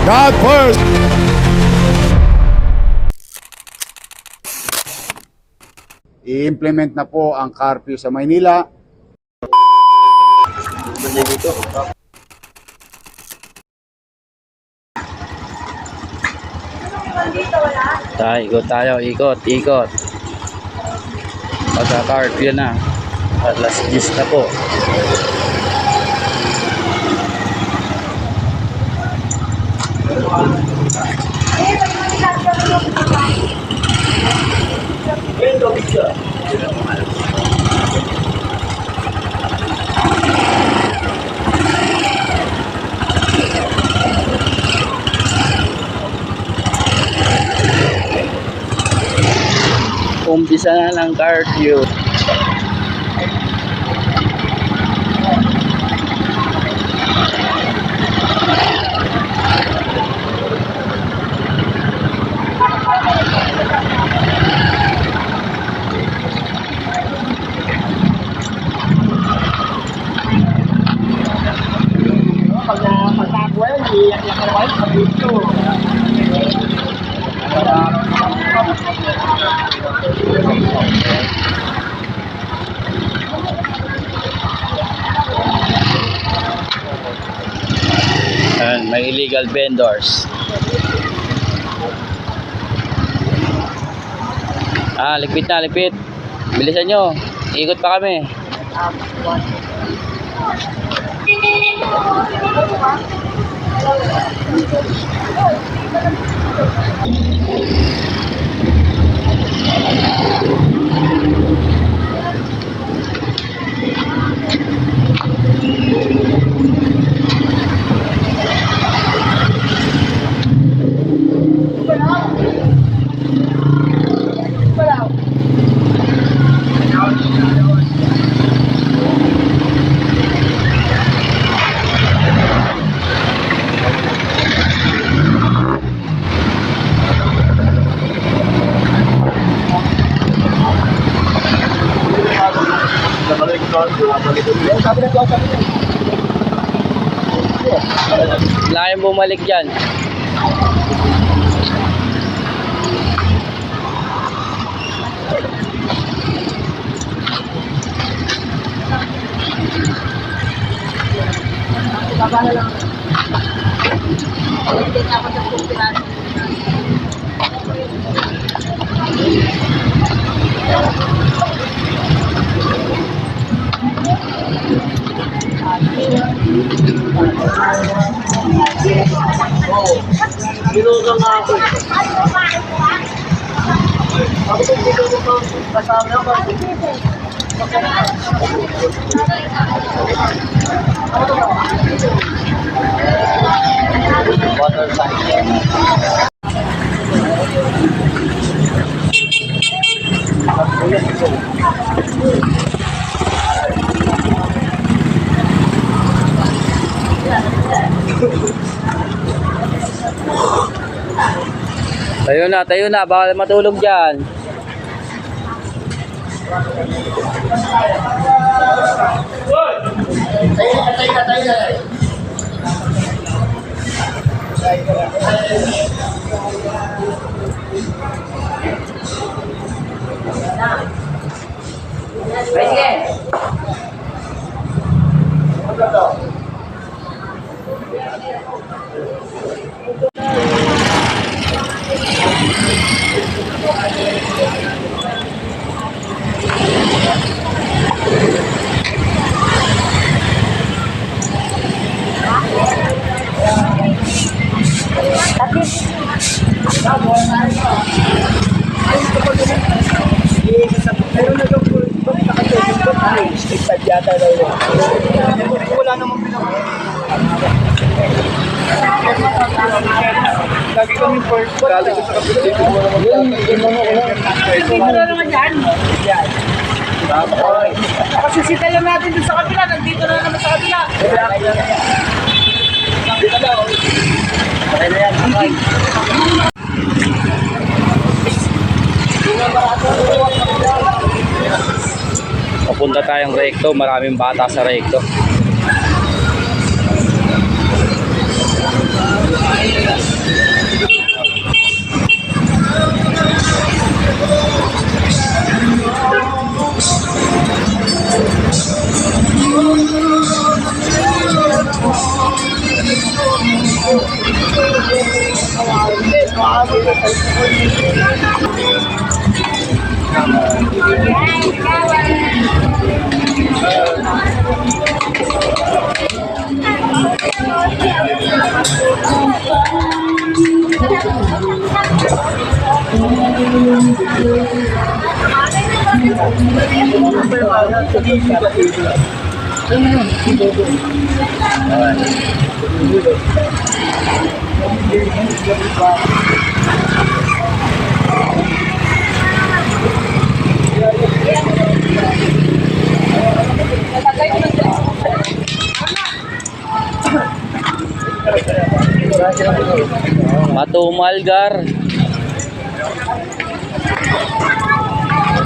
God first! I-implement na po ang curfew sa Maynila. Ikot tayo, ikot. Pagka-curfew na. Alas 10 na po. Umpisa na ng curfew. And may illegal vendors. Ligpit na, ligpit. Bilisan nyo. Ikot pa kami. Laking bumalik dyan. Baba na lang. Hindi na ako sa kumpiran. Ginuga nga ako. Ako kung dito ko kasama ako. Water sign. Tayo na, bawal matulog dyan. Tayo na. Wala namang lagi kami first galing sa kapitid. Wala naman yan. Kasi sitayan natin dun sa kabila. Nandito na naman sa kabila. Dito na. Okay na yan. Papunta tayong Recto, maraming bata sa Recto. Matumal, Gar.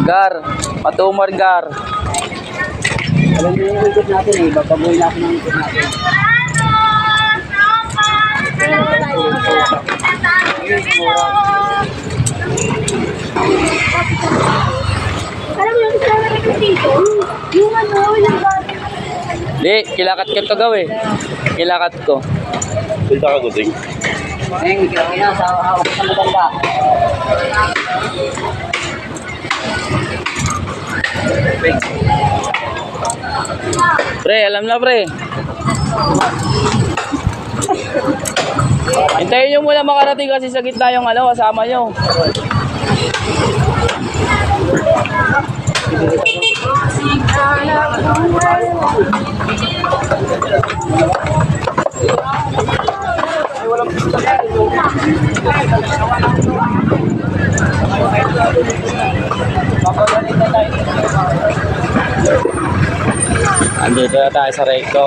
Gar. Matumal, Gar. Alam niyo yung ikot natin eh. Babagoy natin ang ikot natin. Alam mo yung isa na dito? Yung ano, yung Di, kilakat ko to gawin. Kilakat ko. Punta ka guding. Ngayon, ikaw na sa hawak sa maganda. Pre, alam na pre. Hintayin nyo muna makarating kasi sa gitna yung ano, kasama nyo. Andito na tayo sa recto.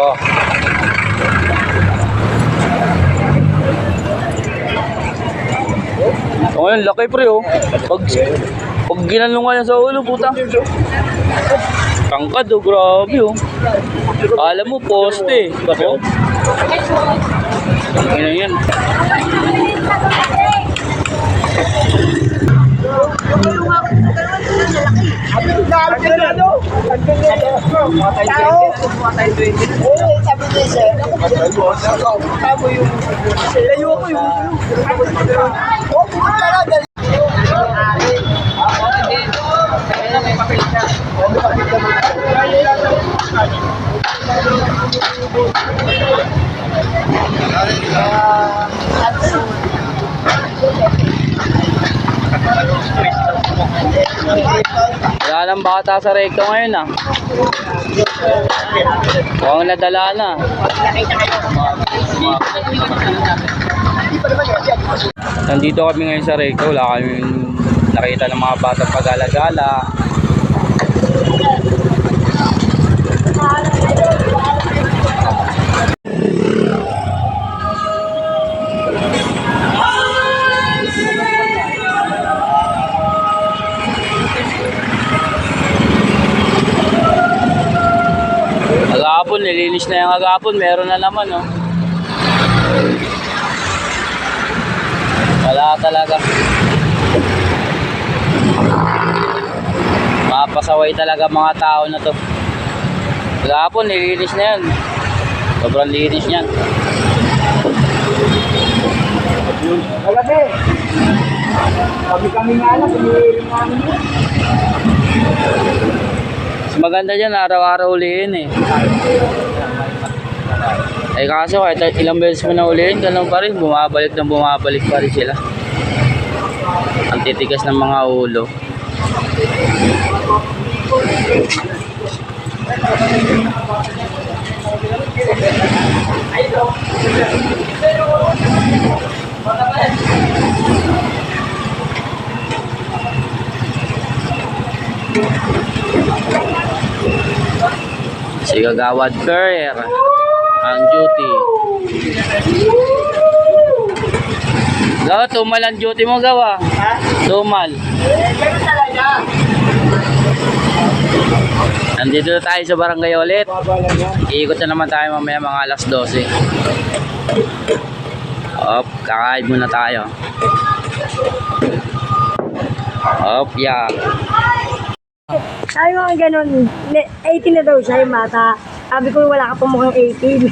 O ngayon, laki pre oh. Pag ginanungan niya sa ulo, puta. Tangkad oh, grabe oh. Alam mo, poste. Ako? Ano yan? Wala nang bata sa recto ngayon ah. Mukhang nadala na. Nandito kami ngayon sa recto. Wala kami nakita ng mga batang pag-alagala. Agapon, nilinis na yung agapon. Meron na naman, oh. Wala talaga. Mapasaway talaga mga tao na to. Agapon, nilinis na yan. Sobrang linis niyan. Kagabi. Kami nga lang, pinihirin namin yun. Mas maganda dyan, araw-araw ulihin eh. Eh kaso kahit ilang beses mo na ulihin, ganun pa rin, bumabalik pa rin sila. Ang titigas ng mga ulo. Si Kagawad Career ang duty. Gawa, tumal ang duty mo, gawa. Tumal. Ganun talaga. Nandito na tayo sa barangay ulit. Iikot na naman tayo mamaya mga alas 12. Op, kakain muna tayo. Op, yeah. Sabi mo ganun, 18 na daw siya yung mata. Sabi ko wala ka pa mukhang 18.